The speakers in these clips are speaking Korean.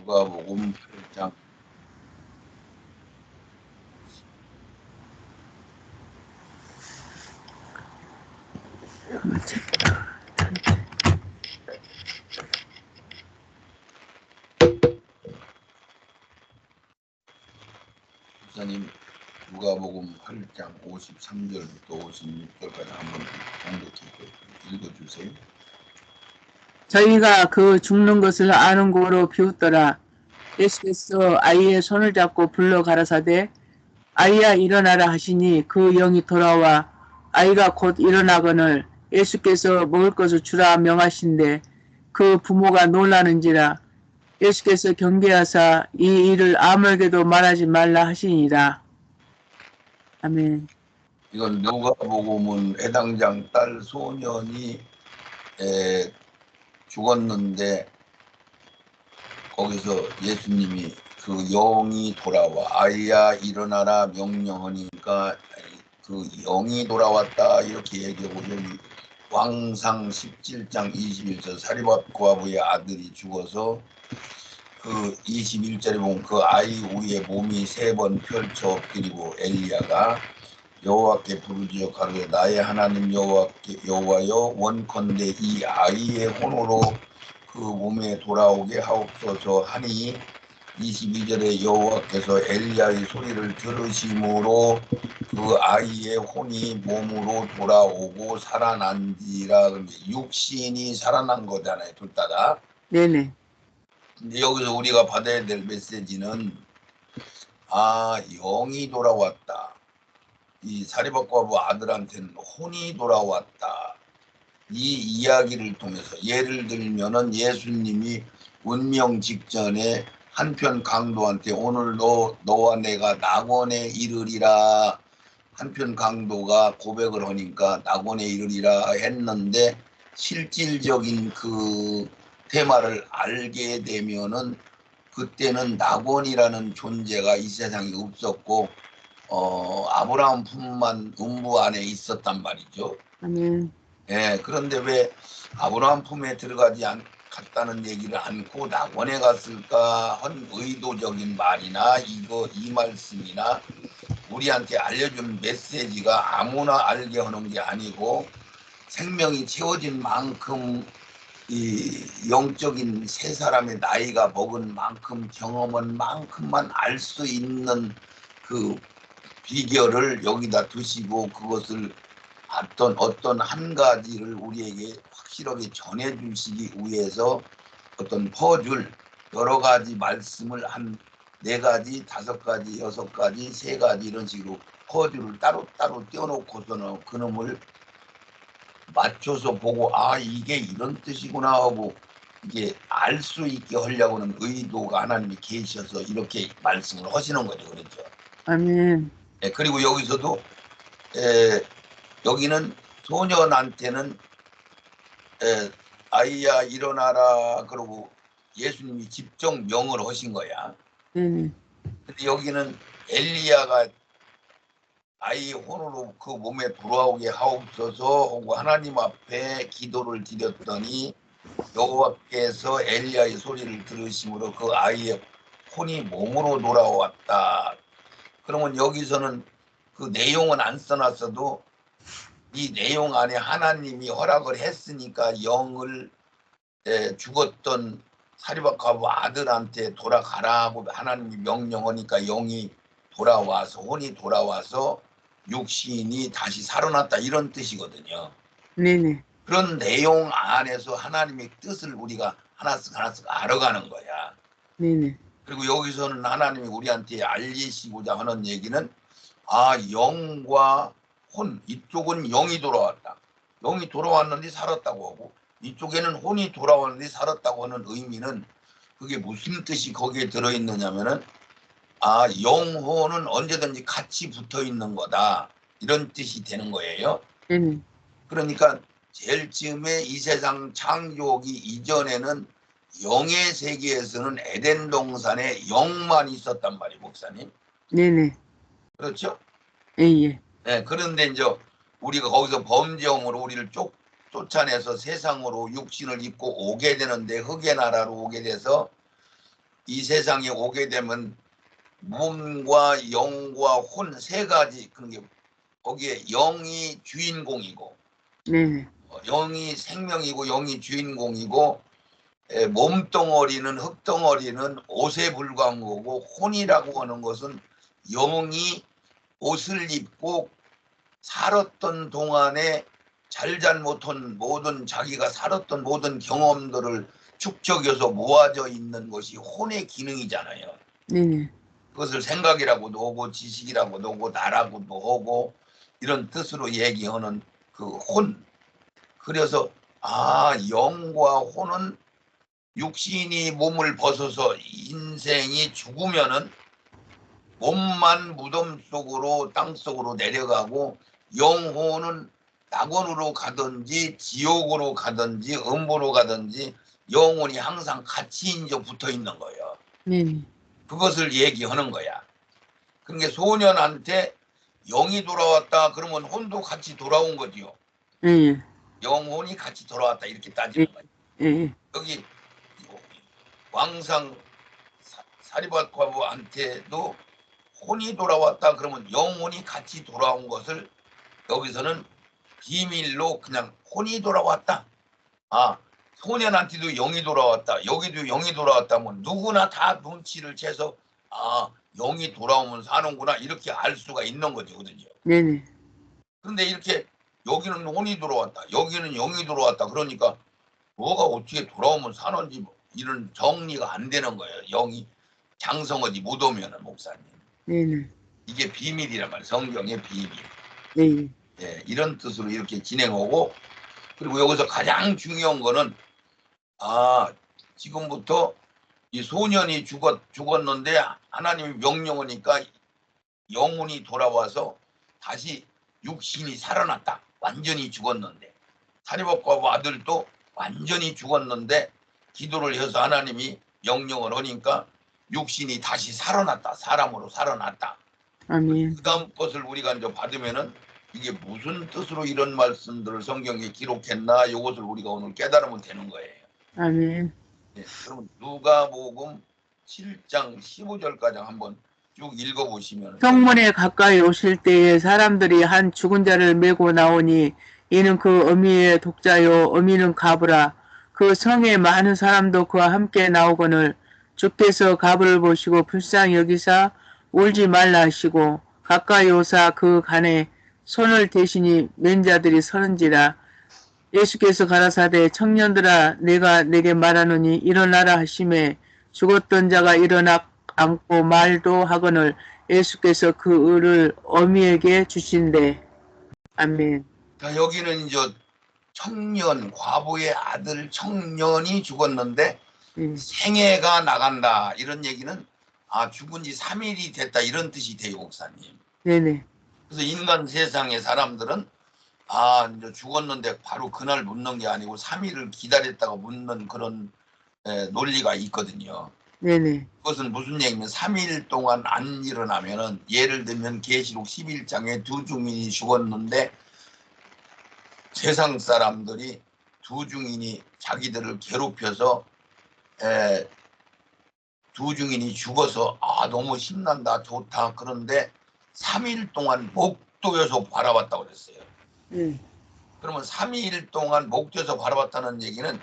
누가복음 8장 목사님 누가복음 8장 53절부터 56절까지 한번 공독해 읽어주세요. 저희가 그 죽는 것을 아는 고로 비웃더라. 예수께서 아이의 손을 잡고 불러 가라사대 아이야 일어나라 하시니 그 영이 돌아와 아이가 곧 일어나거늘 예수께서 먹을 것을 주라 명하신대 그 부모가 놀라는지라. 예수께서 경계하사 이 일을 아무에게도 말하지 말라 하시니라. 아멘. 이건 누가복음은 해당장 딸 소년이 죽었는데 거기서 예수님이 그 영이 돌아와 아이야 일어나라 명령하니까 그 영이 돌아왔다 이렇게 얘기하고 여기 왕상 17장 21절 사리밧 고아부의 아들이 죽어서 그 21절에 보면 그 아이 위에 몸이 3번 펼쳐 엎드리고 엘리야가 여호와께 부르짖어 가로되 나의 하나님 여호와여 원컨대 이 아이의 혼으로 그 몸에 돌아오게 하옵소서 하니 22절에 여호와께서 엘리야의 소리를 들으심으로 그 아이의 혼이 몸으로 돌아오고 살아난지라. 육신이 살아난 거잖아요. 둘 다. 네네. 근데 여기서 우리가 받아야 될 메시지는 영이 돌아왔다. 이 사리밧과부 아들한테는 혼이 돌아왔다. 이 이야기를 통해서 예를 들면은 예수님이 운명 직전에 한편 강도한테 오늘 너와 내가 낙원에 이르리라. 한편 강도가 고백을 하니까 낙원에 이르리라 했는데 실질적인 그 테마를 알게 되면은 그때는 낙원이라는 존재가 이 세상에 없었고 아브라함 품만 음부 안에 있었단 말이죠. 아멘. 그런데 왜 아브라함 품에 들어가지 갔다는 얘기를 않고 낙원에 갔을까 한 의도적인 말이나 이 말씀이나 우리한테 알려준 메시지가 아무나 알게 하는 게 아니고 생명이 채워진 만큼 이 영적인 세 사람의 나이가 먹은 만큼 경험한 만큼만 알 수 있는 그 비결을 여기다 두시고 그것을 어떤 한 가지를 우리에게 확실하게 전해주시기 위해서 어떤 퍼즐 여러 가지 말씀을 한 4가지, 5가지, 6가지, 3가지 이런 식으로 퍼즐을 따로따로 떼어놓고서는 그놈을 맞춰서 보고 이게 이런 뜻이구나 하고 이게 알 수 있게 하려고 하는 의도가 하나님이 계셔서 이렇게 말씀을 하시는 거죠. 그렇죠? 아멘. 그리고 여기서도 여기는 소년한테는 아이야 일어나라 그러고 예수님이 직접 명을 하신 거야. 근데 여기는 엘리야가 아이 혼으로 그 몸에 돌아오게 하옵소서 하고 하나님 앞에 기도를 드렸더니 여호와께서 엘리야의 소리를 들으심으로 그 아이의 혼이 몸으로 돌아왔다. 그러면 여기서는 그 내용은 안 써놨어도 이 내용 안에 하나님이 허락을 했으니까 영을 죽었던 사리밧과부 아들한테 돌아가라고 하나님이 명령하니까 영이 돌아와서 혼이 돌아와서 육신이 다시 살아났다 이런 뜻이거든요. 네네. 그런 내용 안에서 하나님의 뜻을 우리가 하나씩 알아가는 거야. 네네. 그리고 여기서는 하나님이 우리한테 알리시고자 하는 얘기는 영과 혼, 이쪽은 영이 돌아왔다. 영이 돌아왔는데 살았다고 하고 이쪽에는 혼이 돌아왔는데 살았다고 하는 의미는 그게 무슨 뜻이 거기에 들어있느냐면은 영혼은 언제든지 같이 붙어있는 거다. 이런 뜻이 되는 거예요. 그러니까 제일 처음에 이 세상 창조하기 이전에는 영의 세계에서는 에덴 동산에 영만 있었단 말이에요, 목사님. 네네. 그렇죠? 예. 네, 그런데 이제 우리가 거기서 범죄함으로 우리를 쫓아내서 세상으로 육신을 입고 오게 되는데 흑의 나라로 오게 돼서 이 세상에 오게 되면 몸과 영과 혼 세 가지 그런 게 거기에 영이 주인공이고 네네. 영이 생명이고 영이 주인공이고 몸덩어리는 흙덩어리는 옷에 불과한 거고 혼이라고 하는 것은 영이 옷을 입고 살았던 동안에 잘잘못한 모든 자기가 살았던 모든 경험들을 축적해서 모아져 있는 것이 혼의 기능이잖아요. 네네. 그것을 생각이라고도 하고 지식이라고도 하고 나라고도 하고 이런 뜻으로 얘기하는 그 혼. 그래서 영과 혼은 육신이 몸을 벗어서 인생이 죽으면은 몸만 무덤 속으로 땅 속으로 내려가고 영혼은 낙원으로 가든지 지옥으로 가든지 음부로 가든지 영혼이 항상 같이 이제 붙어 있는 거예요. 네네. 그것을 얘기하는 거야. 그러니까 소년한테 영이 돌아왔다 그러면 혼도 같이 돌아온 거지요. 예. 영혼이 같이 돌아왔다 이렇게 예. 따지는 거야. 예. 여기 왕상 사리밧 과부한테도 혼이 돌아왔다 그러면 영혼이 같이 돌아온 것을 여기서는 비밀로 그냥 혼이 돌아왔다. 소년한테도 영이 돌아왔다. 여기도 영이 돌아왔다면 누구나 다 눈치를 채서 영이 돌아오면 사는구나 이렇게 알 수가 있는 거거든요. 네네. 그런데 이렇게 여기는 혼이 돌아왔다. 여기는 영이 돌아왔다. 그러니까 뭐가 어떻게 돌아오면 사는지 이런 정리가 안 되는 거예요. 영이 장성어지 못 오면은 목사님. 네네. 이게 비밀이란 말이에요. 성경의 비밀. 네. 예, 이런 뜻으로 이렇게 진행하고 그리고 여기서 가장 중요한 거는 지금부터 이 소년이 죽었는데 하나님이 명령하니까 영혼이 돌아와서 다시 육신이 살아났다. 완전히 죽었는데 사리밧과 아들도 완전히 죽었는데 기도를 해서 하나님이 명령을 하니까 육신이 다시 살아났다. 사람으로 살아났다. 아멘. 그 다음 것을 우리가 이제 받으면은 이게 무슨 뜻으로 이런 말씀들을 성경에 기록했나 이것을 우리가 오늘 깨달으면 되는 거예요. 아멘. 네, 그럼 누가복음 7장 15절까지 한번 쭉 읽어보시면 성문에 가까이 오실 때에 사람들이 한 죽은 자를 메고 나오니 이는 그 어미의 독자요 어미는 가브라. 그 성에 많은 사람도 그와 함께 나오거늘 주께서 가브를 보시고 불쌍히 여기사 울지 말라 하시고 가까이 오사 그 간에 손을 대시니 맨 자들이 서는지라. 예수께서 가라사대 청년들아 내가 내게 말하노니 일어나라 하심에 죽었던 자가 일어나 앉고 말도 하거늘 예수께서 그 을을 어미에게 주신대. 아멘. 자, 여기는 이제 청년 과부의 아들 청년이 죽었는데 생애가 나간다 이런 얘기는 죽은 지 3일이 됐다 이런 뜻이 돼요 목사님. 네네. 그래서 인간 세상의 사람들은 이제 죽었는데 바로 그날 묻는 게 아니고 3일을 기다렸다가 묻는 그런 논리가 있거든요. 네네. 그것은 무슨 얘기냐면 3일 동안 안 일어나면은 예를 들면 계시록 11장에 두 증인이 죽었는데 세상 사람들이 두 증인이 자기들을 괴롭혀서 두 증인이 죽어서 너무 신난다 좋다 그런데 3일 동안 목도에서 바라봤다고 그랬어요. 그러면 3일 동안 목도에서 바라봤다는 얘기는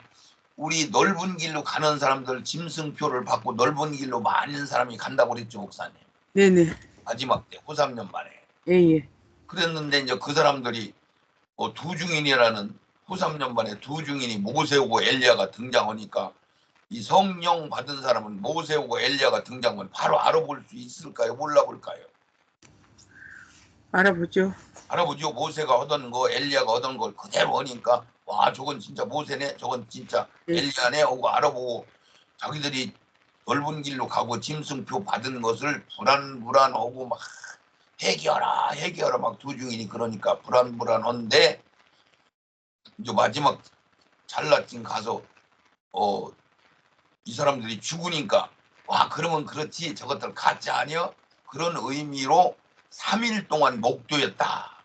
우리 넓은 길로 가는 사람들 짐승표를 받고 넓은 길로 많은 사람이 간다고 그랬죠 목사님. 네네. 마지막 때 후3년 만에. 예예. 그랬는데 이제 그 사람들이 두 증인이라는 후3년 만에 두 증인이 모세오고 엘리야가 등장하니까 이 성령 받은 사람은 모세오고 엘리야가 등장하면 바로 알아볼 수 있을까요? 몰라볼까요? 알아보죠. 알아보죠. 모세가 하던 거 엘리야가 하던 걸 그대로 하니까 와 저건 진짜 모세네 저건 진짜 엘리야네 하고 알아보고 자기들이 넓은 길로 가고 짐승표 받은 것을 불안하고 막 해결하라 막 두 증인이 그러니까 불안한데 이제 마지막 잘라진 가서 이 사람들이 죽으니까 그러면 그렇지 저것들 가짜 아니여 그런 의미로 3일 동안 목도였다.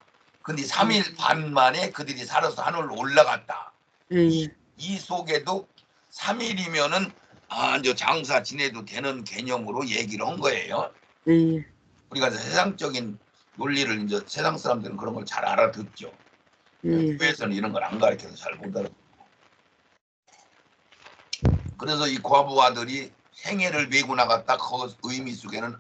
근데 3일 반 만에 그들이 살아서 하늘로 올라갔다. 이 속에도 3일이면은 이제 장사 지내도 되는 개념으로 얘기를 한 거예요. 예, 우리가 세상적인 논리를 이제 세상 사람들은 그런 걸 잘 알아듣죠. 예, 교회에서는 이런 걸 안 가르쳐서 잘 못 알아. 그래서 이 과부 아들이 생애를 메고 나갔다 그 의미 속에는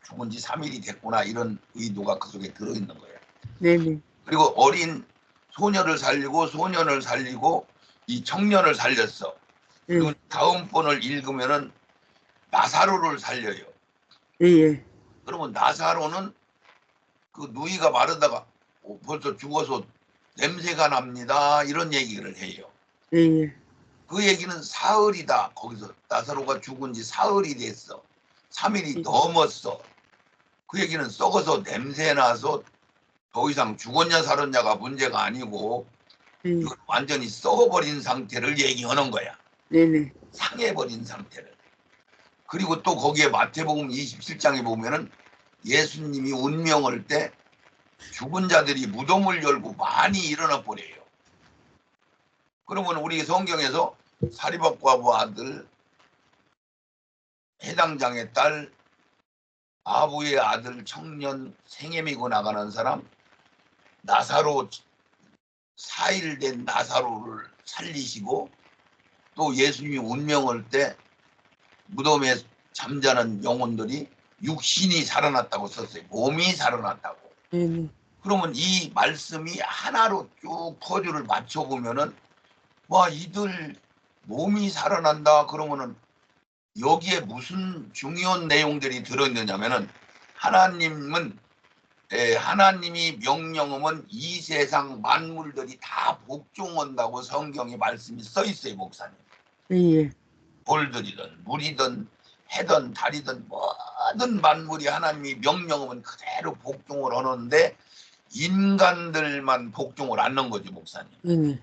죽은 지 3일이 됐구나 이런 의도가 그 속에 들어있는 거예요. 네네, 그리고 어린 소녀를 살리고 소년을 살리고 이 청년을 살렸어. 그리고 예, 다음 번을 읽으면은 나사로를 살려요. 예, 예, 그러면 나사로는 그 누이가 마르다가 벌써 죽어서 냄새가 납니다. 이런 얘기를 해요. 예, 예, 그 얘기는 사흘이다. 거기서 나사로가 죽은 지 사흘이 됐어. 3일이 예, 넘었어. 그 얘기는 썩어서 냄새 나서 더 이상 죽었냐 살았냐가 문제가 아니고 예, 이건 완전히 썩어버린 상태를 얘기하는 거야. 네네, 상해버린 상태를. 그리고 또 거기에 마태복음 27장에 보면은 예수님이 운명할 때 죽은 자들이 무덤을 열고 많이 일어나 버려요. 그러면 우리 성경에서 사리밥 과부 아들, 해당장의 딸, 아부의 아들, 청년, 생애미고 나가는 사람, 나사로 4일 된 나사로를 살리시고 또 예수님이 운명할 때 무덤에 잠자는 영혼들이 육신이 살아났다고 썼어요. 몸이 살아났다고. 네네, 그러면 이 말씀이 하나로 쭉 퍼즐을 맞춰보면은 와 이들 몸이 살아난다 그러면은 여기에 무슨 중요한 내용들이 들어있느냐면은 하나님은 하나님이 명령하면 이 세상 만물들이 다 복종한다고 성경에 말씀이 써 있어요, 목사님. 예, 예, 돌들이든 물이든 해든 달이든 모든 만물이 하나님이 명령하면 그대로 복종을 하는데 인간들만 복종을 안 하는 거지, 목사님. 네네,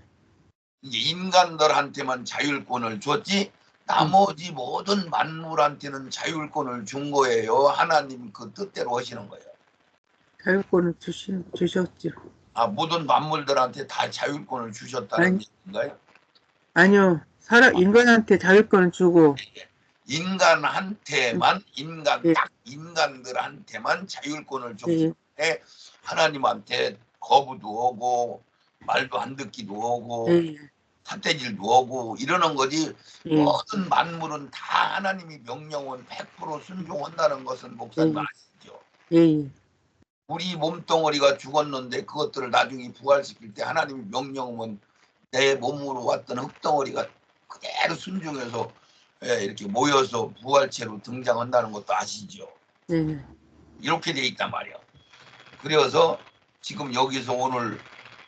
이제 인간들한테만 자율권을 줬지 예, 나머지 모든 만물한테는 자율권을 준 거예요. 하나님 그 뜻대로 하시는 거예요. 자율권을 주셨죠. 모든 만물들한테 다 자율권을 주셨다는 아니, 얘기인가요? 아니요, 인간한테 자율권을 주고, 예, 인간한테만 예, 딱 인간들한테만 자율권을 줬기 예, 때문에 하나님한테 거부도 오고 말도 안 듣기도 예, 오고 삿대질도 오고 이러는 거지. 예, 모든 만물은 다 하나님이 명령은 100% 순종한다는 것은 목사님 예, 아시죠? 예, 예, 우리 몸덩어리가 죽었는데 그것들을 나중에 부활시킬 때 하나님이 명령은 내 몸으로 왔던 흙덩어리가 그대로 순종해서 이렇게 모여서 부활체로 등장한다는 것도 아시죠? 예, 이렇게 돼 있단 말이에요. 그래서 지금 여기서 오늘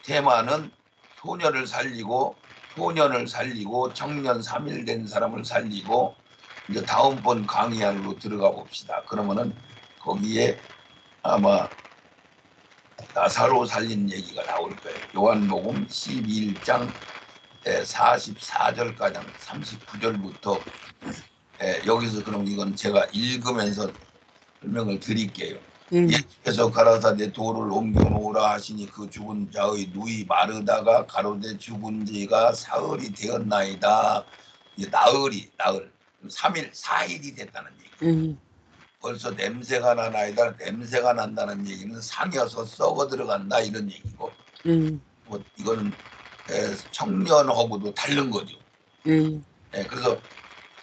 테마는 소녀를 살리고 소년을 살리고 청년 3일 된 사람을 살리고 이제 다음번 강의 안으로 들어가 봅시다. 그러면은 거기에 아마 나사로 살린 얘기가 나올 거예요. 요한복음 12장 44절까지 39절부터 여기서 그럼 이건 제가 읽으면서 설명을 드릴게요. 예, 예수께서 가라사대 돌을 옮겨 놓으라 하시니 그 죽은 자의 누이 마르다가 가로되 죽은 지가 사흘이 되었나이다. 나흘 3일 4일이 됐다는 얘기. 예, 벌써 냄새가 나나이다. 냄새가 난다는 얘기는 상여서 썩어 들어간다 이런 얘기고 예, 이거는 청년하고도 다른 거죠. 예, 그래서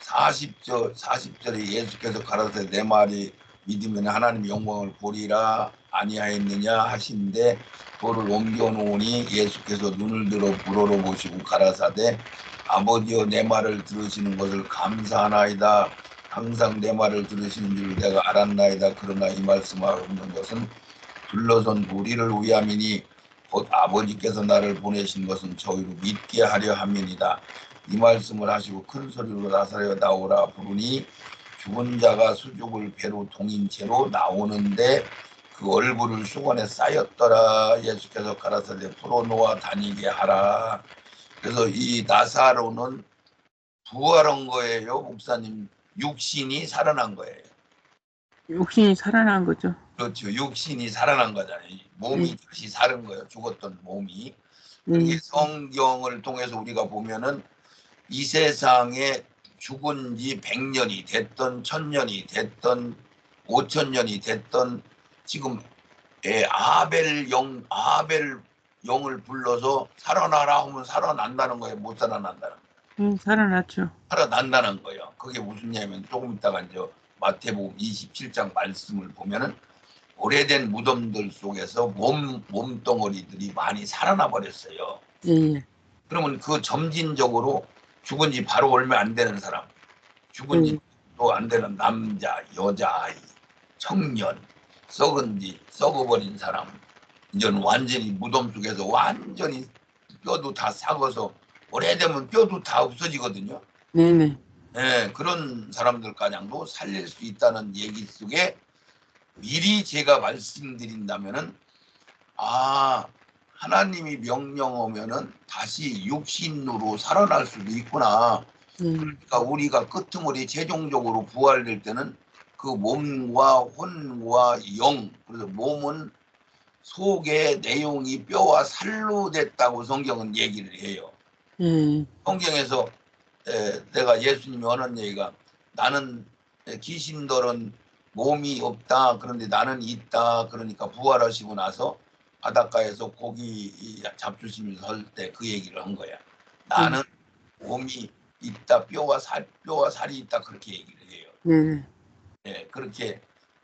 40절에 예수께서 가라사대 내 말이 믿으면 하나님의 영광을 보리라 아니하였느냐 하시는데 돌을 옮겨 놓으니 예수께서 눈을 들어 불어로 보시고 가라사대 아버지여 내 말을 들으시는 것을 감사하나이다. 항상 내 말을 들으시는 줄 내가 알았나이다. 그러나 이 말씀하고 있는 것은 둘러선 우리를 위함이니 곧 아버지께서 나를 보내신 것은 저희로 믿게 하려 함이니이다. 이 말씀을 하시고 큰 소리로 나사로여 나오라 부르니 죽은 자가 수족을 배로 동인 채로 나오는데 그 얼굴을 수건에 쌓였더라. 예수께서 가라사대 풀어놓아 다니게 하라. 그래서 이 나사로는 부활한 거예요, 목사님. 육신이 살아난 거예요. 육신이 살아난 거죠. 그렇죠. 육신이 살아난 거잖아요. 예, 몸이 다시 사는 거예요. 죽었던 몸이. 그렇게 예, 성경을 통해서 우리가 보면은 이 세상에 죽은 지 100년이 됐던 1000년이 됐던 5000년이 됐던 지금 아벨 영을 불러서 살아나라 하면 살아난다는 거예요. 못 살아난다는 거예요. 살아났죠. 살아난다는 거예요. 그게 무슨 얘기냐면 조금 있다가 이제 마태복음 27장 말씀을 보면은 오래된 무덤들 속에서 몸덩어리들이 많이 살아나 버렸어요. 예. 그러면 그 점진적으로 죽은 지 바로 얼마 안 되는 사람, 죽은 지 또 안 되는 남자, 여자아이, 청년, 썩어버린 사람, 이제는 완전히 무덤 속에서 완전히 뼈도 다 삭아서 오래되면 뼈도 다 없어지거든요. 네네. 네, 그런 사람들가량도 살릴 수 있다는 얘기 속에 미리 제가 말씀드린다면은 하나님이 명령하면은 다시 육신으로 살아날 수도 있구나. 그러니까 우리가 끄트머리 최종적으로 부활될 때는 그 몸과 혼과 영, 그래서 몸은 속의 내용이 뼈와 살로 됐다고 성경은 얘기를 해요. 성경에서 내가 예수님이 하는 얘기가 나는 귀신들은 몸이 없다. 그런데 나는 있다. 그러니까 부활하시고 나서 바닷가에서 고기 잡수시면서 할 때 그 얘기를 한 거야. 나는 몸이 있다. 뼈와 살이 있다. 그렇게 얘기를 해요. 네, 그렇게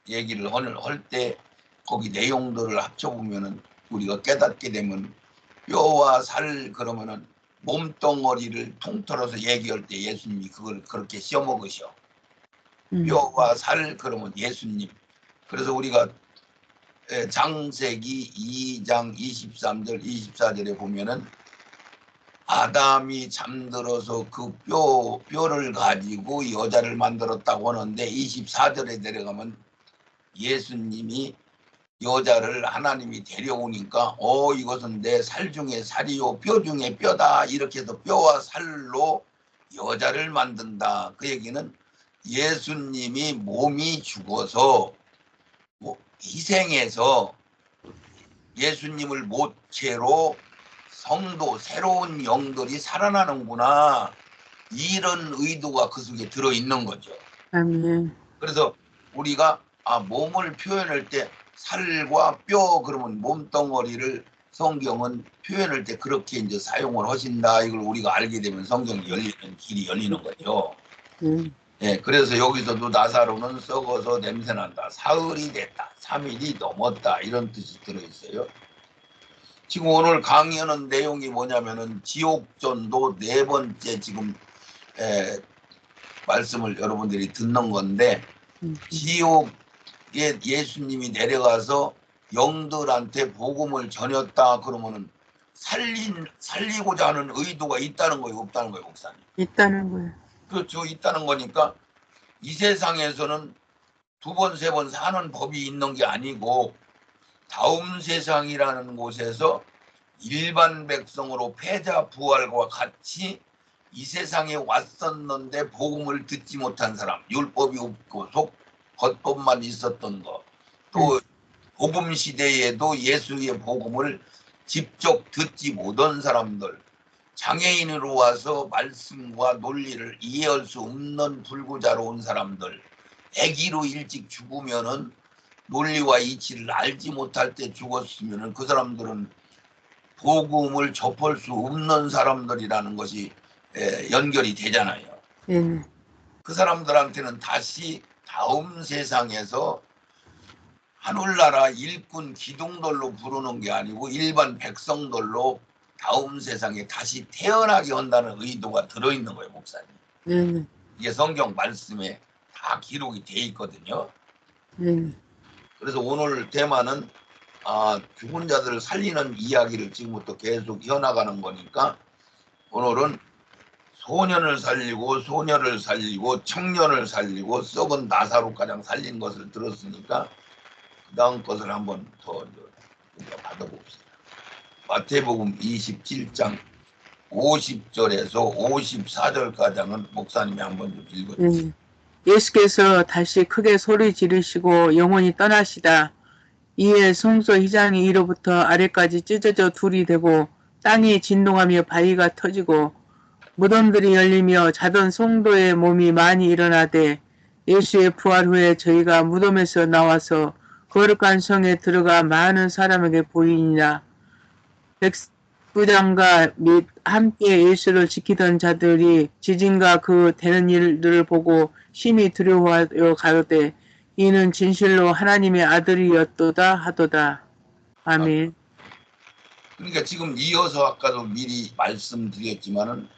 얘기를 할 때 거기 내용들을 합쳐보면은 우리가 깨닫게 되면 뼈와 살 그러면은 몸덩어리를 통틀어서 얘기할 때 예수님이 그걸 그렇게 씌워먹으셔. 뼈와 살 그러면 예수님. 그래서 우리가 창세기 2장 23절 24절에 보면은 아담이 잠들어서 그 뼈를 가지고 여자를 만들었다고 하는데 24절에 내려가면 예수님이 여자를 하나님이 데려오니까 이것은 내 살 중에 살이요 뼈 중에 뼈다. 이렇게 해서 뼈와 살로 여자를 만든다. 그 얘기는 예수님이 몸이 죽어서 희생해서 예수님을 모체로 성도 새로운 영들이 살아나는구나. 이런 의도가 그 속에 들어있는 거죠. 그래서 우리가 몸을 표현할 때 살과 뼈 그러면 몸덩어리를 성경은 표현할 때 그렇게 이제 사용을 하신다. 이걸 우리가 알게 되면 성경이 열리는 길이 열리는 거죠. 예, 그래서 여기서도 나사로는 썩어서 냄새난다. 사흘이 됐다. 3일이 넘었다. 이런 뜻이 들어있어요. 지금 오늘 강의하는 내용이 뭐냐면은 지옥전도 4번째 지금 말씀을 여러분들이 듣는 건데 지옥에 예수님이 내려가서 영들한테 복음을 전했다 그러면은 살리고자 하는 의도가 있다는 거예요, 없다는 거예요, 목사님? 있다는 거예요. 그렇죠, 있다는 거니까 이 세상에서는 2번, 3번 사는 법이 있는 게 아니고 다음 세상이라는 곳에서 일반 백성으로 패자 부활과 같이 이 세상에 왔었는데 복음을 듣지 못한 사람, 율법이 없고 겉법만 있었던 거, 또 복음 시대에도 예수의 복음을 직접 듣지 못한 사람들, 장애인으로 와서 말씀과 논리를 이해할 수 없는 불구자로 온 사람들, 아기로 일찍 죽으면은 논리와 이치를 알지 못할 때 죽었으면은 그 사람들은 복음을 접할 수 없는 사람들이라는 것이 연결이 되잖아요. 그 사람들한테는 다시 다음 세상에서 하늘나라 일꾼 기둥들로 부르는 게 아니고 일반 백성들로 다음 세상에 다시 태어나게 한다는 의도가 들어있는 거예요, 목사님. 이게 성경 말씀에 다 기록이 돼 있거든요. 그래서 오늘 테마는 죽은 자들을 살리는 이야기를 지금부터 계속 이어나가는 거니까 오늘은 소년을 살리고 소녀를 살리고 청년을 살리고 썩은 나사로 가장 살린 것을 들었으니까 그 다음 것을 한번 더 받아봅시다. 마태복음 27장 50절에서 54절까지는 목사님이 한번 좀 읽어주세요. 예수께서 다시 크게 소리 지르시고 영원히 떠나시다. 이에 성소 휘장이 위로부터 아래까지 찢어져 둘이 되고 땅이 진동하며 바위가 터지고 무덤들이 열리며 자던 성도의 몸이 많이 일어나되 예수의 부활 후에 저희가 무덤에서 나와서 거룩한 성에 들어가 많은 사람에게 보이니라. 백부장과 및 함께 예수를 지키던 자들이 지진과 그 되는 일들을 보고 심히 두려워하여 가로되 이는 진실로 하나님의 아들이었도다 하도다. 아멘. 그러니까 지금 이어서 아까도 미리 말씀드렸지만은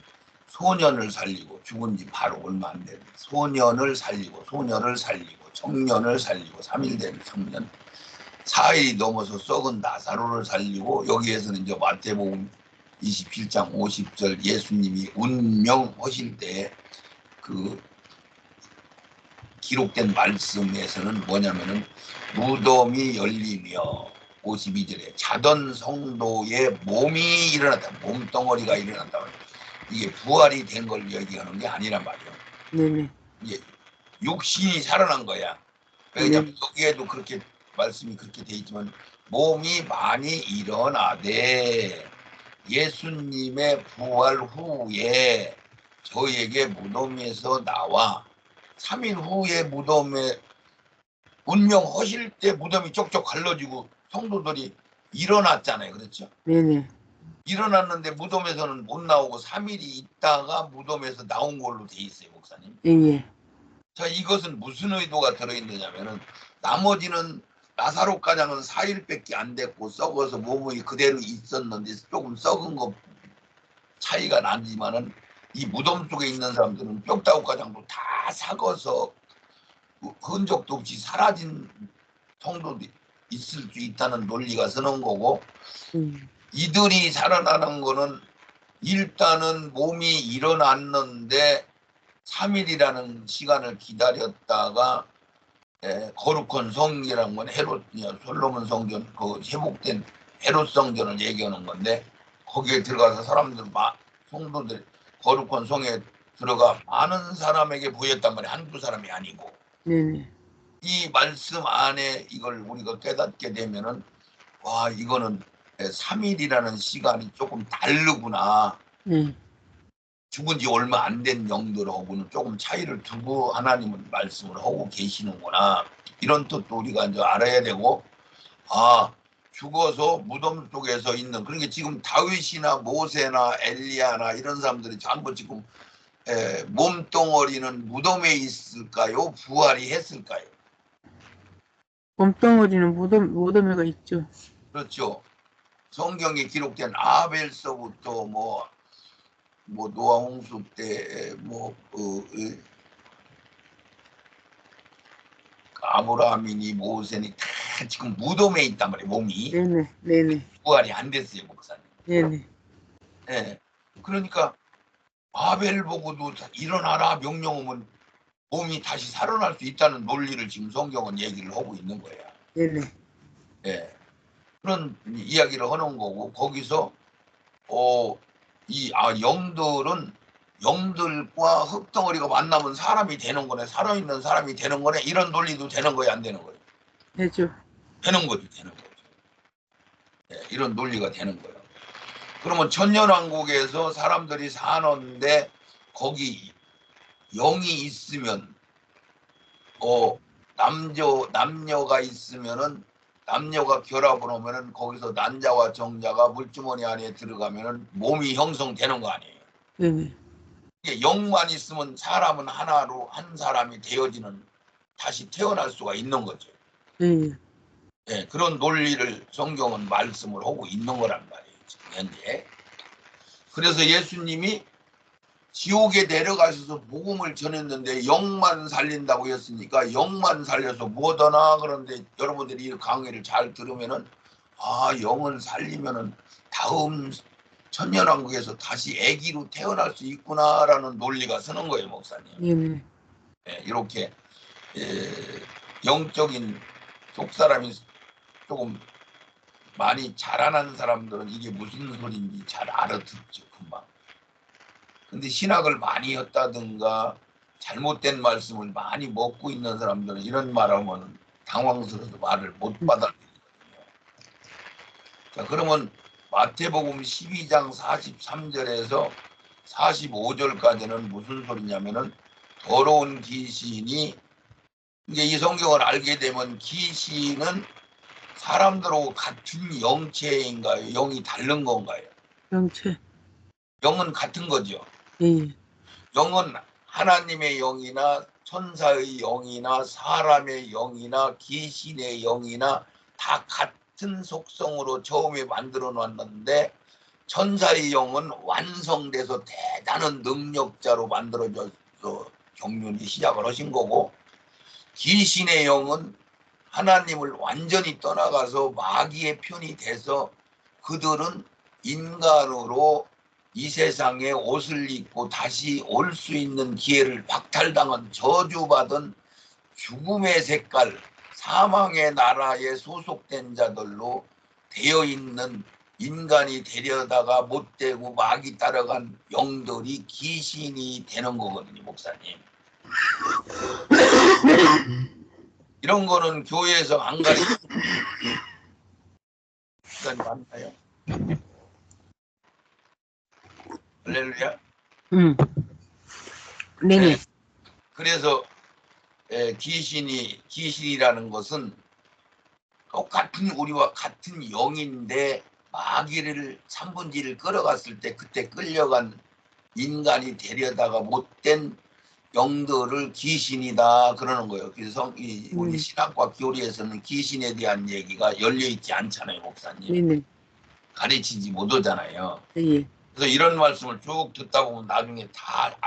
소년을 살리고 죽은 지 바로 얼마 안 된 소년을 살리고 소년을 살리고 청년을 살리고 3일 된 청년 4일이 넘어서 썩은 나사로를 살리고 여기에서는 이제 마태복음 27장 50절 예수님이 운명하실 때 그 기록된 말씀에서는 뭐냐면은 무덤이 열리며 52절에 자던 성도의 몸이 일어났다. 몸덩어리가 일어났다. 이게 부활이 된 걸 얘기하는 게 아니란 말이에요. 네네. 이게 육신이 살아난 거야. 왜냐하면 여기에도 그렇게 말씀이 그렇게 돼 있지만 몸이 많이 일어나되 예수님의 부활 후에 저희에게 무덤에서 나와 3일 후에 무덤에 운명하실 때 무덤이 쪽쪽 갈라지고 성도들이 일어났잖아요. 그렇죠? 네네. 일어났는데 무덤에서는 못 나오고 3일이 있다가 무덤에서 나온 걸로 돼 있어요, 목사님. 예예. 자, 이것은 무슨 의도가 들어있느냐면은 나머지는 나사로 가장은 4일밖에 안 됐고 썩어서 몸이 그대로 있었는데 조금 썩은 거 차이가 나지만은 이 무덤 속에 있는 사람들은 뼈다구 가장도 다 삭어서 흔적도 없이 사라진 성도도 있을 수 있다는 논리가 서는 거고 이들이 살아나는 거는 일단은 몸이 일어났는데 3일이라는 시간을 기다렸다가 거룩한 성이라는 건 헤롯 솔로몬 성전 그 회복된 헤롯 성전을 얘기하는 건데 거기에 들어가서 사람들 성도들 거룩한 성에 들어가 많은 사람에게 보였단 말이에요. 한두 사람이 아니고. 네네. 이 말씀 안에 이걸 우리가 깨닫게 되면은 와 이거는 3일이라는 시간이 조금 다르구나. 네. 죽은 지 얼마 안 된 영들하고는 조금 차이를 두고 하나님은 말씀을 하고 계시는구나. 이런 뜻도 우리가 이제 알아야 되고 아 죽어서 무덤 속에서 있는 그러니까 지금 다윗이나 모세나 엘리야나 이런 사람들이 전부 지금 몸뚱어리는 무덤에 있을까요? 부활이 했을까요? 몸덩어리는 무덤에가 있죠. 그렇죠. 성경에 기록된 아벨서부터 뭐 노아 홍수 때뭐 아브라함이니 모세니 다 지금 무덤에 있단 말이에요. 몸이 네네. 네네. 부활이 안 됐어요, 목사님. 네네. 네. 그러니까 아벨 보고도 일어나라 명령하면 몸이 다시 살아날 수 있다는 논리를 지금 성경은 얘기를 하고 있는 거예요. 네네. 네. 그런 이야기를 하는 거고 거기서 영들은 영들과 흙덩어리가 만나면 사람이 되는 거네. 살아있는 사람이 되는 거네. 이런 논리도 되는 거예요, 안 되는 거예요? 되죠. 되는 거죠, 되는 거죠. 네, 이런 논리가 되는 거예요. 그러면 천년왕국에서 사람들이 사는데 거기 영이 있으면 남녀가 있으면은 남녀가 결합을 하면은 거기서 난자와 정자가 물주머니 안에 들어가면은 몸이 형성되는 거 아니에요. 네네. 영만 있으면 사람은 하나로 한 사람이 되어지는 다시 태어날 수가 있는 거죠. 네. 네, 그런 논리를 성경은 말씀을 하고 있는 거란 말이에요. 지금 현재. 그래서 예수님이 지옥에 내려가셔서 복음을 전했는데 영만 살린다고 했으니까 영만 살려서 뭐더나 그런데 여러분들이 이 강의를 잘 들으면은 영을 살리면은 다음 천년왕국에서 다시 아기로 태어날 수 있구나라는 논리가 서는 거예요, 목사님. 네네. 네, 이렇게 영적인 속사람이 조금 많이 자라난 사람들은 이게 무슨 소리인지 잘 알아듣죠, 금방. 근데 신학을 많이 했다든가 잘못된 말씀을 많이 먹고 있는 사람들은 이런 말하면 당황스러워서 말을 못 받아들이거든요. 자, 그러면 마태복음 12장 43절에서 45절까지는 무슨 소리냐면은 더러운 귀신이 이제 이 성경을 알게 되면 귀신은 사람들하고 같은 영체인가요? 영이 다른 건가요? 영체. 영은 같은 거죠. 예. 영은 하나님의 영이나 천사의 영이나 사람의 영이나 귀신의 영이나 다 같은 속성으로 처음에 만들어 놨는데 천사의 영은 완성돼서 대단한 능력자로 만들어져서 경륜이 시작을 하신 거고, 귀신의 영은 하나님을 완전히 떠나가서 마귀의 편이 돼서 그들은 인간으로 이 세상에 옷을 입고 다시 올 수 있는 기회를 박탈당한 저주받은 죽음의 색깔, 사망의 나라에 소속된 자들로 되어 있는, 인간이 되려다가 못 되고 마귀 따라간 영들이 귀신이 되는 거거든요, 목사님. 이런 거는 교회에서 안 가르치는 시간이 많나요? 할렐루야. 네네. 네, 그래서 귀신이라는 것은 똑같은 우리와 같은 영인데 마귀를 3분지를 끌어갔을 때 그때 끌려간 인간이 되려다가 못된 영들을 귀신이다 그러는 거예요. 그래서 우리 신학과 교리에서는 귀신에 대한 얘기가 열려있지 않잖아요, 목사님. 네네. 가르치지 못하잖아요. 예. 그래서 이런 말씀을 쭉 듣다 보면 나중에 다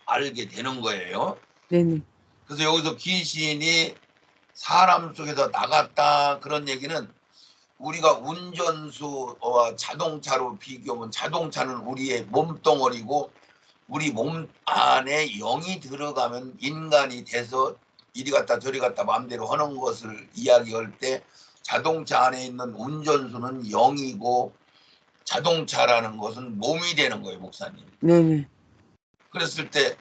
알게 되는 거예요. 네네. 그래서 여기서 귀신이 사람 속에서 나갔다 그런 얘기는, 우리가 운전수와 자동차로 비교하면 자동차는 우리의 몸덩어리고 우리 몸 안에 영이 들어가면 인간이 돼서 이리 갔다 저리 갔다 마음대로 하는 것을 이야기할 때, 자동차 안에 있는 운전수는 영이고 자동차라는 것은 몸이 되는 거예요, 목사님. 네네. 그랬을 때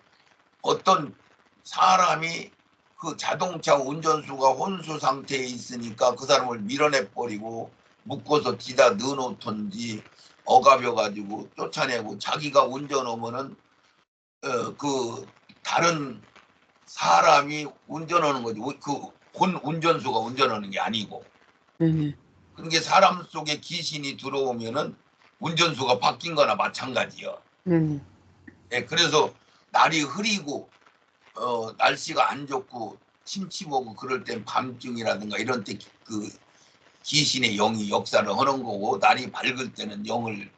어떤 사람이 그 자동차 운전수가 혼수 상태에 있으니까 그 사람을 밀어내 버리고 묶어서 뒤다 넣어놓던지 억압여 가지고 쫓아내고, 자기가 운전하면은 그 다른 사람이 운전하는 거지, 그 본 운전수가 운전하는 게 아니고. 네네. 그러니까 사람 속에 귀신이 들어오면은 운전수가 바뀐 거나 마찬가지요. 네네. 예, 그래서 날이 흐리고 날씨가 안 좋고 침침 오고 그럴 땐 밤중이라든가 이런 때 그 귀신의 영이 역사를 하는 거고, 날이 밝을 때는 영을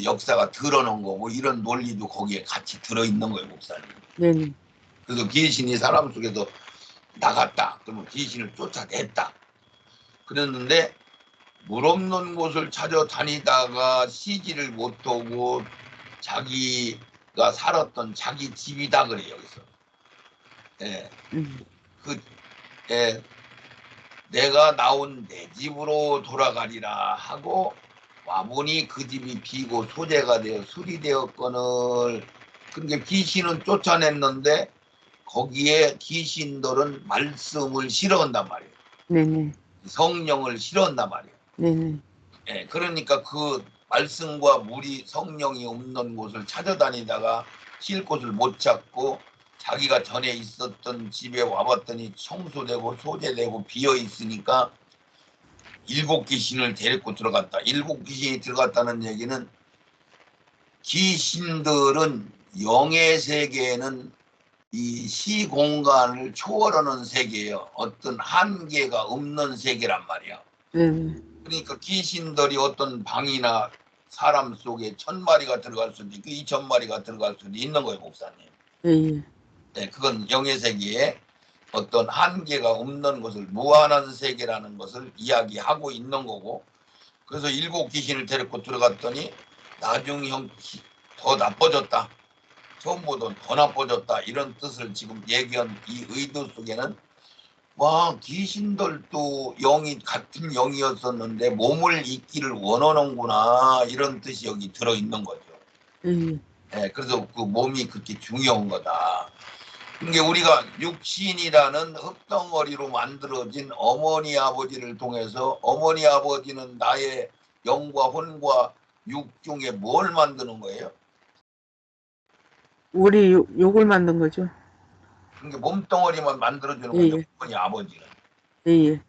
역사가 드러난 거고, 이런 논리도 거기에 같이 들어있는 거예요, 목사님. 네네. 그래서 귀신이 사람 속에서 나갔다 그러면 귀신을 쫓아냈다 그랬는데, 물 없는 곳을 찾아다니다가 쉬지를 못하고 자기가 살았던 자기 집이다 그래요, 여기서. 예, 그 내가 나온 내 집으로 돌아가리라 하고 와보니 그 집이 비고 소재가 되어 수리되었거늘. 그러니까 귀신은 쫓아냈는데 거기에 귀신들은 말씀을 싫어한단 말이에요. 네네. 성령을 싫어한단 말이에요. 네네. 예, 그러니까 그 말씀과 물이, 성령이 없는 곳을 찾아다니다가 쉴 곳을 못 찾고 자기가 전에 있었던 집에 와봤더니 청소되고 소재되고 비어 있으니까 7귀신을 데리고 들어갔다. 7귀신이 들어갔다는 얘기는, 귀신들은 영의 세계에는 이 시공간을 초월하는 세계예요. 어떤 한계가 없는 세계란 말이야. 네네. 그러니까 귀신들이 어떤 방이나 사람 속에 1000마리가 들어갈 수도 있고 2000마리가 들어갈 수도 있는 거예요, 목사님. 예. 네, 그건 영의 세계에 어떤 한계가 없는 것을, 무한한 세계라는 것을 이야기하고 있는 거고, 그래서 7귀신을 데리고 들어갔더니 나중에 더 나빠졌다, 처음보다 더 나빠졌다, 이런 뜻을 지금 얘기한 이 의도 속에는, 와, 귀신들도 영이 같은 영이었었는데 몸을 잊기를 원하는구나, 이런 뜻이 여기 들어있는 거죠. 예. 네, 그래서 그 몸이 그렇게 중요한 거다. 그러니까 우리가 육신이라는 흙덩어리로 만들어진 어머니 아버지를 통해서, 어머니 아버지는 나의 영과 혼과 육 중에 뭘 만드는 거예요? 우리 욕을 만든 거죠. 그러니까 몸뚱어리만 만들어주는 예, 거죠. 예, 어머니 아버지는. 예, 예,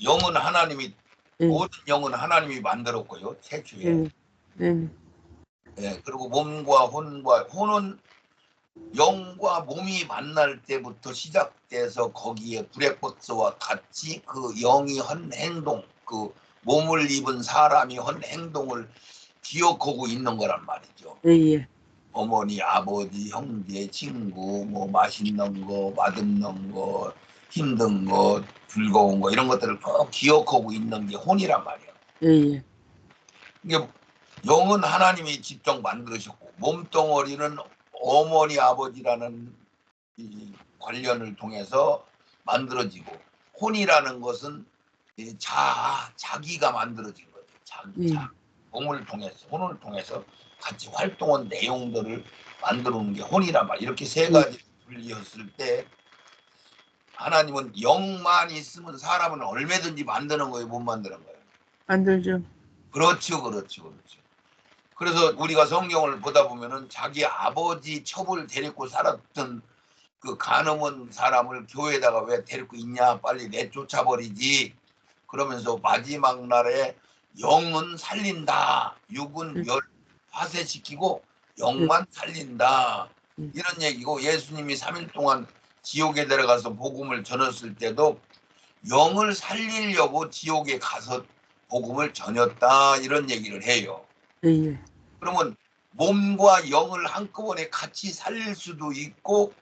영은 하나님이 예, 모든 영은 하나님이 만들었고요. 태초에. 예, 예, 예, 그리고 몸과 혼은 영과 몸이 만날 때부터 시작돼서 거기에 불핵박스와 같이 그 영이 한 행동, 그 몸을 입은 사람이 한 행동을 기억하고 있는 거란 말이죠. 예, 예, 어머니, 아버지, 형제, 친구, 뭐 맛있는 거, 맛없는 거, 힘든 거, 즐거운 거 이런 것들을 꼭 기억하고 있는 게 혼이란 말이에요. 예, 예, 이게 영은 하나님이 직접 만드셨고 몸뚱어리는 어머니, 아버지라는 이 관련을 통해서 만들어지고 혼이라는 것은 자기가 만들어진 거죠. 예, 몸을 통해서 혼을 통해서 같이 활동한 내용들을 만드는 게 혼이란 말. 이렇게 세 예. 가지 분리했을 때 하나님은 영만 있으면 사람은 얼마든지 만드는 거예요, 못 만드는 거예요. 만들죠. 그렇죠, 그렇죠, 그렇죠. 그래서 우리가 성경을 보다 보면은 자기 아버지 첩을 데리고 살았던 그 간음한 사람을 교회에다가 왜 데리고 있냐, 빨리 내쫓아버리지. 그러면서 마지막 날에 영은 살린다, 육은 화세시키고 예, 영만 살린다, 예, 이런 얘기고, 예수님이 3일 동안 지옥에 들어가서 복음을 전했을 때도 영을 살리려고 지옥에 가서 복음을 전했다, 이런 얘기를 해요. 예, 예, 그러면 몸과 영을 한꺼번에 같이 살릴 수도 있고,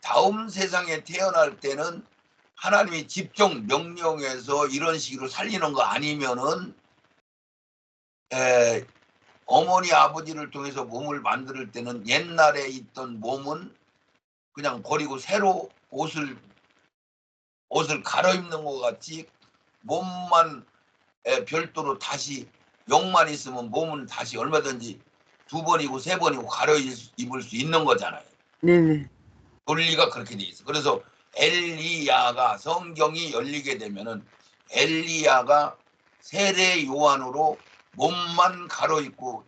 다음 세상에 태어날 때는 하나님이 직접 명령해서 이런 식으로 살리는 거 아니면은 어머니 아버지를 통해서 몸을 만들 때는 옛날에 있던 몸은 그냥 버리고 새로 옷을 갈아입는 것 같이 몸만 별도로 다시, 영만 있으면 몸은 다시 얼마든지 2번이고 3번이고 갈아입을 수 있는 거잖아요. 네, 네, 논리가 그렇게 돼 있어. 그래서 엘리야가, 성경이 열리게 되면은 엘리야가 세례 요한으로 몸만 가로입고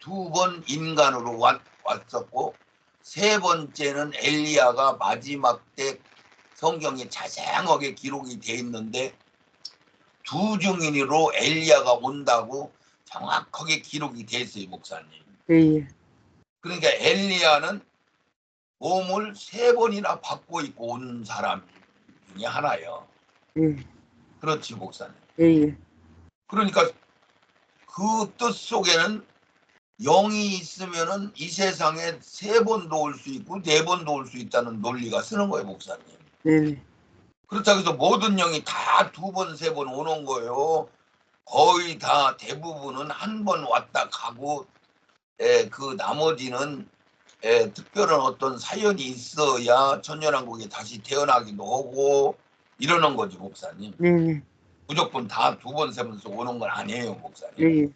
2번 인간으로 왔었고, 3번째는 엘리야가 마지막 때 성경에 자세하게 기록이 돼 있는데 두 증인으로 엘리야가 온다고 정확하게 기록이 돼 있어요, 목사님. 예, 예, 그러니까 엘리야는 몸을 3번이나 받고 있고 온 사람 중에 하나예요. 예, 그렇지, 목사님. 예, 예, 그러니까 그 뜻 속에는 영이 있으면은 이 세상에 3번도 올 수 있고 4번도 올 수 있다는 논리가 쓰는 거예요, 목사님. 네, 네, 그렇다고 해서 모든 영이 다 2번, 3번 오는 거예요. 거의 다 대부분은 한 번 왔다 가고, 그 나머지는 특별한 어떤 사연이 있어야 천년왕국에 다시 태어나기도 하고 이러는 거지, 목사님. 네, 네, 무조건 다 2번, 3번씩 오는 건 아니에요, 예, 목사님.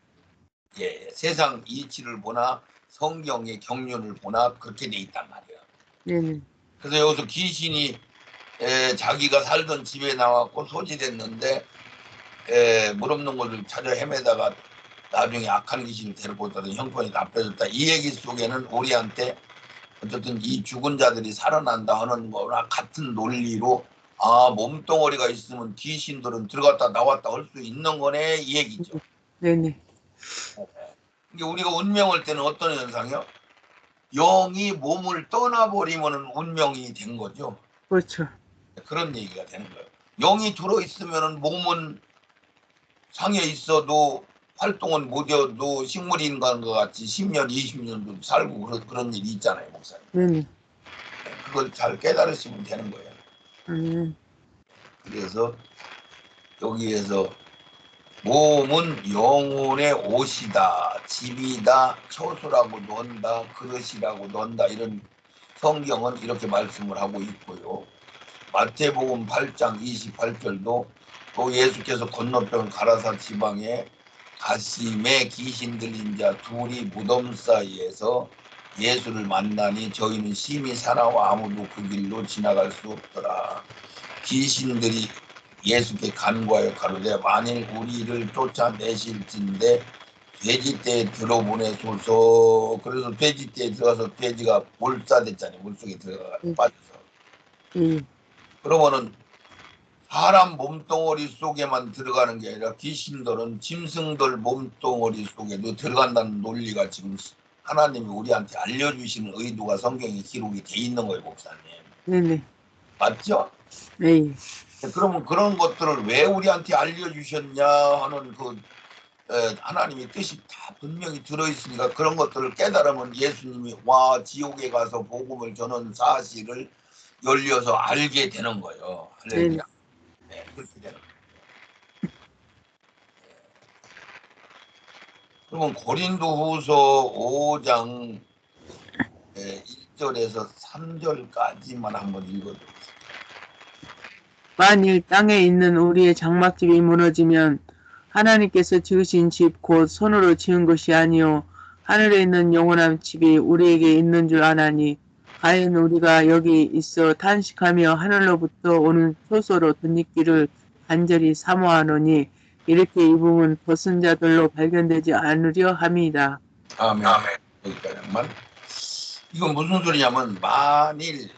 예, 예, 세상 이치를 보나 성경의 경륜을 보나 그렇게 돼 있단 말이에요. 네, 네, 그래서 여기서 귀신이 자기가 살던 집에 나왔고 소지됐는데 물 없는 곳을 찾아 헤매다가 나중에 악한 귀신을 데리고 오더니 형편이 나빠졌다. 이 얘기 속에는 우리한테 어쨌든 이 죽은 자들이 살아난다 하는 거나 같은 논리로, 아, 몸뚱어리가 있으면 귀신들은 들어갔다 나왔다 할 수 있는 거네, 이 얘기죠. 네, 네, 이게 우리가 운명할 때는 어떤 현상이요? 영이 몸을 떠나버리면 운명이 된 거죠. 그렇죠. 그런 얘기가 되는 거예요. 영이 들어있으면 몸은 상해 있어도 활동은 못해도 식물인간과 같이 10년, 20년도 살고 그런 일이 있잖아요, 목사님. 네, 네, 그걸 잘 깨달으시면 되는 거예요. 음, 그래서 여기에서 몸은 영혼의 옷이다, 집이다, 처소라고도 한다, 그릇이라고도 한다, 이런 성경은 이렇게 말씀을 하고 있고요. 마태복음 8장 28절도 또 예수께서 건너편 가라사 지방에 가심에 귀신 들린 자 둘이 무덤 사이에서 예수를 만나니 저희는 심히 사나워 아무도 그 길로 지나갈 수 없더라. 귀신들이 예수께 간구하여 가로되 만일 우리를 쫓아내실진데 돼지떼에 들어보내소서. 그래서 돼지떼에 들어가서 돼지가 몰살됐잖아요. 물속에 들어가 예, 빠져서. 예, 그러면은 사람 몸뚱어리 속에만 들어가는 게 아니라 귀신들은 짐승들 몸뚱어리 속에도 들어간다는 논리가 지금 하나님이 우리한테 알려주시는 의도가 성경에 기록이 돼 있는 거예요, 목사님. 네네, 맞죠? 예, 그러면 그런 것들을 왜 우리한테 알려주셨냐 하는 하나님의 뜻이 다 분명히 들어있으니까 그런 것들을 깨달으면 예수님이 와 지옥에 가서 복음을 전하는 사실을 열려서 알게 되는 거예요. 네네. 할렐루야. 네, 그렇게 되는 거예요. 그러면 고린도후서 5장 1절에서 3절까지만 한번 읽어주세요. 만일 땅에 있는 우리의 장막집이 무너지면 하나님께서 지으신 집 곧 손으로 지은 것이 아니요 하늘에 있는 영원한 집이 우리에게 있는 줄 아나니 과연 우리가 여기 있어 탄식하며 하늘로부터 오는 초소로 덧입기를 간절히 사모하노니 이렇게 입으면 벗은 자들로 발견되지 않으려 함이다. 아멘. 여기까지만. 이건 무슨 소리냐면 만일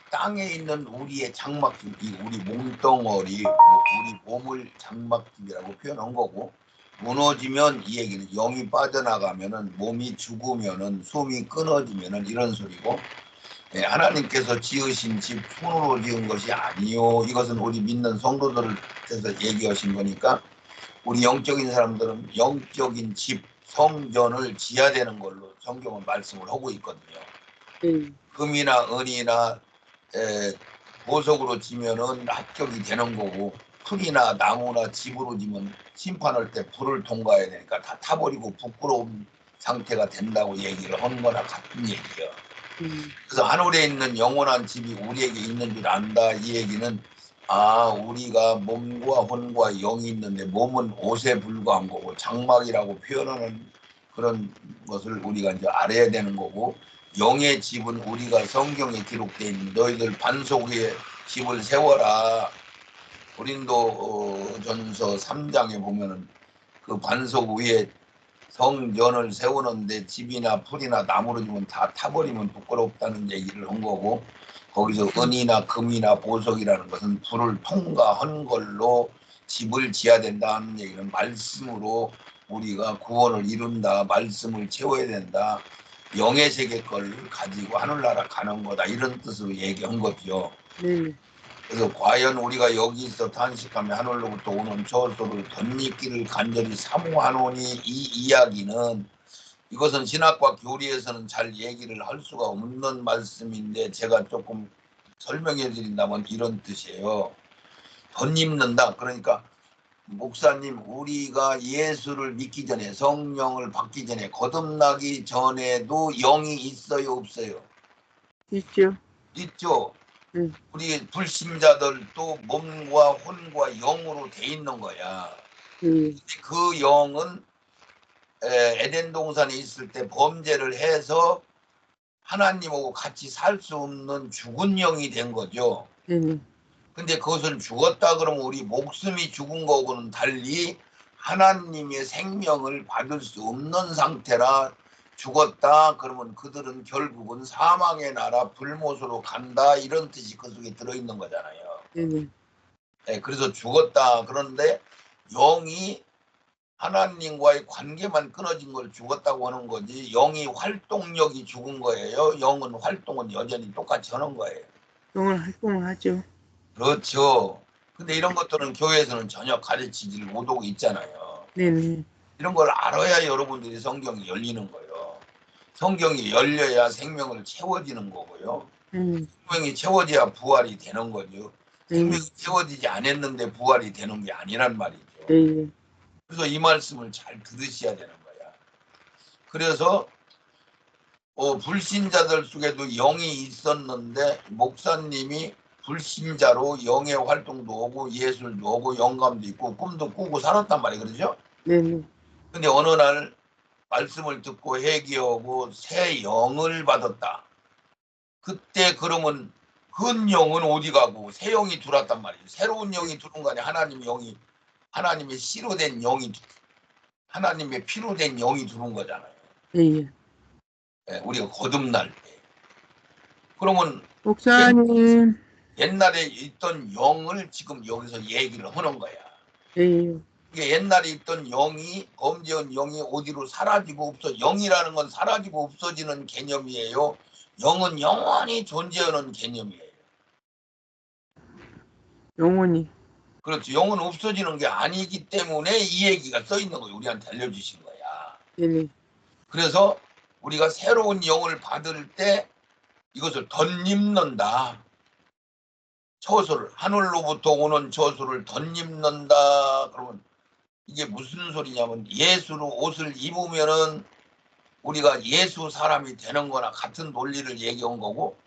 땅에 있는 우리의 장막집이 우리 몸덩어리, 우리 몸을 장막집이라고 표현한 거고 무너지면 이 얘기는 영이 빠져나가면은 몸이 죽으면은 숨이 끊어지면은 이런 소리고 하나님께서 지으신 집 손으로 지은 것이 아니요. 이것은 우리 믿는 성도들께서 얘기하신 거니까 우리 영적인 사람들은 영적인 집 성전을 지어야 되는 걸로 성경은 말씀을 하고 있거든요. 금이나 은이나 보석으로 지면은 합격이 되는 거고 풀이나 나무나 집으로 지면 심판할 때 불을 통과해야 되니까 다 타버리고 부끄러운 상태가 된다고 얘기를 한 거나 같은 얘기예요. 그래서 하늘에 있는 영원한 집이 우리에게 있는 줄 안다. 이 얘기는 우리가 몸과 혼과 영이 있는데 몸은 옷에 불과한 거고 장막이라고 표현하는 그런 것을 우리가 이제 알아야 되는 거고 영의 집은 우리가 성경에 기록되어 있는 너희들 반석 위에 집을 세워라. 고린도전서 3장에 보면은 그 반석 위에 성전을 세우는데 집이나 풀이나 나무로 주면 다 타버리면 부끄럽다는 얘기를 한 거고 거기서 은이나 금이나 보석이라는 것은 불을 통과한 걸로 집을 지어야 된다는 얘기는 말씀으로 우리가 구원을 이룬다. 말씀을 채워야 된다. 영의 세계 걸 가지고 하늘나라 가는 거다. 이런 뜻으로 얘기한 거죠. 그래서 과연 우리가 여기서 탄식하며 하늘로부터 오는 저소를 덧입기를 간절히 사모하노니 이 이야기는 이것은 신학과 교리에서는 잘 얘기를 할 수가 없는 말씀인데 제가 조금 설명해 드린다면 이런 뜻이에요. 덧입는다. 그러니까 목사님 우리가 예수를 믿기 전에 성령을 받기 전에 거듭나기 전에도 영이 있어요 없어요? 있죠. 있죠. 우리 불신자들도 몸과 혼과 영으로 돼 있는 거야. 그 영은 에덴 동산에 있을 때 범죄를 해서 하나님하고 같이 살 수 없는 죽은 영이 된 거죠. 근데 그것은 죽었다 그러면 우리 목숨이 죽은 거고는 달리 하나님의 생명을 받을 수 없는 상태라 죽었다 그러면 그들은 결국은 사망의 나라 불못으로 간다 이런 뜻이 그 속에 들어있는 거잖아요. 그래서 죽었다 그런데 영이 하나님과의 관계만 끊어진 걸 죽었다고 하는 거지 영이 활동력이 죽은 거예요. 영은 활동은 여전히 똑같이 하는 거예요. 영을 활동을 하죠. 그렇죠. 근데 이런 것들은 교회에서는 전혀 가르치질 못하고 있잖아요. 이런 걸 알아야 여러분들이 성경이 열리는 거예요. 성경이 열려야 생명을 채워지는 거고요. 생명이 채워져야 부활이 되는 거죠. 생명이 채워지지 않았는데 부활이 되는 게 아니란 말이죠. 그래서 이 말씀을 잘 들으셔야 되는 거야. 그래서 불신자들 속에도 영이 있었는데 목사님이 불신자로 영의 활동도 하고 예술도 하고 영감도 있고 꿈도 꾸고 살았단 말이에요. 그러죠? 근데 어느 날 말씀을 듣고 회개하고 새 영을 받았다. 그때 그러면 큰 영은 어디 가고 새 영이 들어왔단 말이에요. 새로운 영이 들어온 거 아니에요. 하나님의 영이 하나님의 씨로 된 영이 하나님의 피로 된 영이 들어온 거잖아요. 예, 예. 예, 우리가 거듭날 때. 그러면 목사님, 옛날에 있던 영을 지금 여기서 얘기를 하는 거야. 예, 예. 이게 옛날에 있던 영이, 범죄한 영이 어디로 사라지고 영이라는 건 사라지고 없어지는 개념이에요. 영은 영원히 존재하는 개념이에요. 영혼이. 그렇죠. 영은 없어지는 게 아니기 때문에 이 얘기가 써 있는 거예요. 우리한테 알려주신 거야. 예, 예. 그래서 우리가 새로운 영을 받을 때 이것을 덧입는다. 처소를, 하늘로부터 오는 처소를 덧입는다. 그러면 이게 무슨 소리냐면 예수로 옷을 입으면은 우리가 예수 사람이 되는 거나 같은 논리를 얘기한 거고,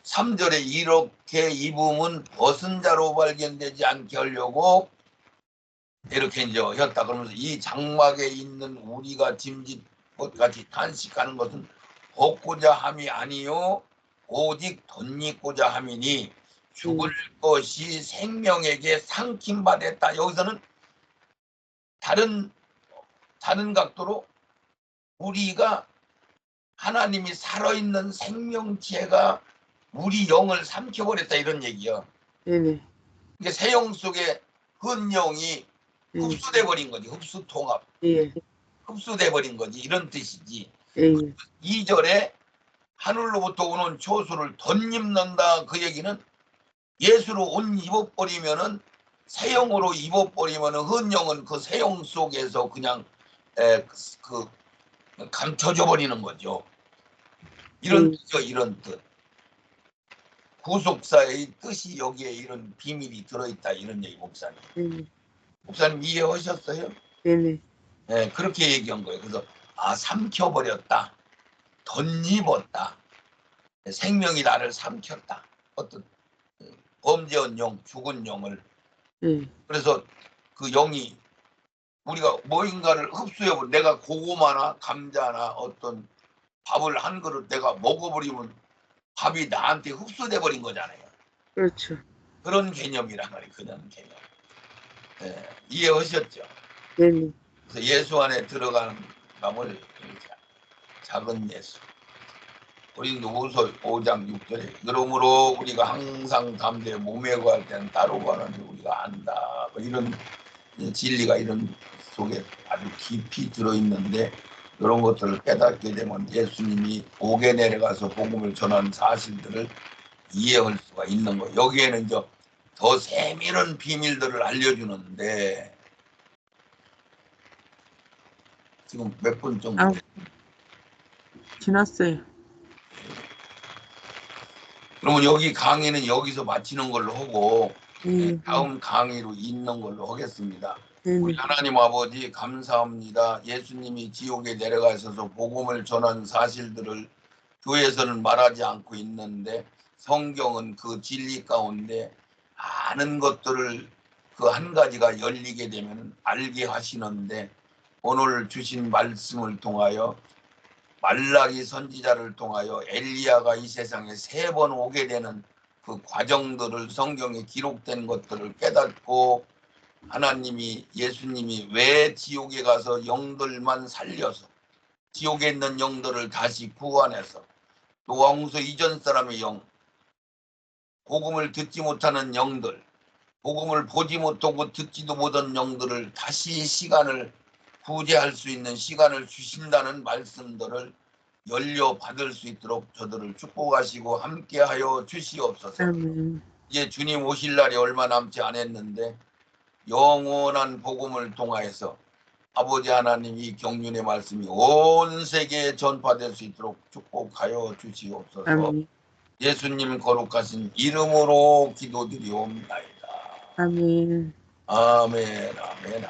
3절에 이렇게 입으면 벗은 자로 발견되지 않게 하려고 이렇게 이제 했다. 그러면서 이 장막에 있는 우리가 짐짓 것같이 탄식하는 것은 벗고자 함이 아니요 오직 덧입고자 함이니 죽을 것이 생명에게 상킴받았다. 여기서는 다른 각도로 우리가 하나님이 살아있는 생명체가 우리 영을 삼켜버렸다 이런 얘기야. 예, 예. 이게 새 영 속에 은 영이 예, 흡수돼 버린 거지. 흡수 통합. 예, 흡수돼 버린 거지. 이런 뜻이지. 예, 예. 2절에 하늘로부터 오는 초소를 덧입는다. 그 얘기는 예수로 옷 입어버리면은 새 영으로 입어버리면은 은 영은 그 새 영 속에서 그냥 그 감춰져 버리는 거죠. 이런 뜻이죠. 이런 뜻. 구속사의 뜻이 여기에 이런 비밀이 들어있다. 이런 얘기 목사님. 목사님 이해하셨어요? 네네. 네, 그렇게 얘기한 거예요. 그래서 삼켜버렸다. 덧입었다. 생명이 나를 삼켰다. 어떤 범죄한 영, 죽은 영을. 그래서 그 영이 우리가 뭐인가를 흡수해버. 내가 고구마나 감자나 어떤 밥을 한 그릇 내가 먹어버리면 밥이 나한테 흡수돼 버린 거잖아요. 그렇죠. 그런 개념이란 말이에요. 그런 개념. 네, 이해하셨죠? 네네. 그래서 예수 안에 들어가는 감을 작은 예수. 고린도후서 5장 6절에 그러므로 우리가 항상 담대히 몸에 구할 때는 따로 구하는지 우리가 안다. 뭐 이런 진리가 이런 속에 아주 깊이 들어있는데, 이런 것들을 깨닫게 되면 예수님이 옥에 내려가서 복음을 전하는 사실들을 이해할 수가 있는 거예요. 여기에는 이제 더 세밀한 비밀들을 알려주는데, 지금 몇 분 정도 지났어요. 그러면 여기 강의는 여기서 마치는 걸로 하고 다음 강의로 있는 걸로 하겠습니다. 우리 하나님 아버지 감사합니다. 예수님이 지옥에 내려가셔서 복음을 전한 사실들을 교회에서는 말하지 않고 있는데 성경은 그 진리 가운데 많은 것들을 그 한 가지가 열리게 되면 알게 하시는데, 오늘 주신 말씀을 통하여 말라기 선지자를 통하여 엘리야가 이 세상에 3번 오게 되는 그 과정들을 성경에 기록된 것들을 깨닫고, 하나님이 예수님이 왜 지옥에 가서 영들만 살려서 지옥에 있는 영들을 다시 구원해서 또 왕서 이전 사람의 영, 복음을 듣지 못하는 영들, 복음을 보지 못하고 듣지도 못한 영들을 다시 시간을 구제할 수 있는 시간을 주신다는 말씀들을 열려 받을 수 있도록 저들을 축복하시고 함께하여 주시옵소서. 이제 주님 오실 날이 얼마 남지 않았는데 영원한 복음을 통하여서 아버지 하나님 이 경륜의 말씀이 온 세계에 전파될 수 있도록 축복하여 주시옵소서. 예수님 거룩하신 이름으로 기도드리옵나이다. 아멘. 아멘. 아멘.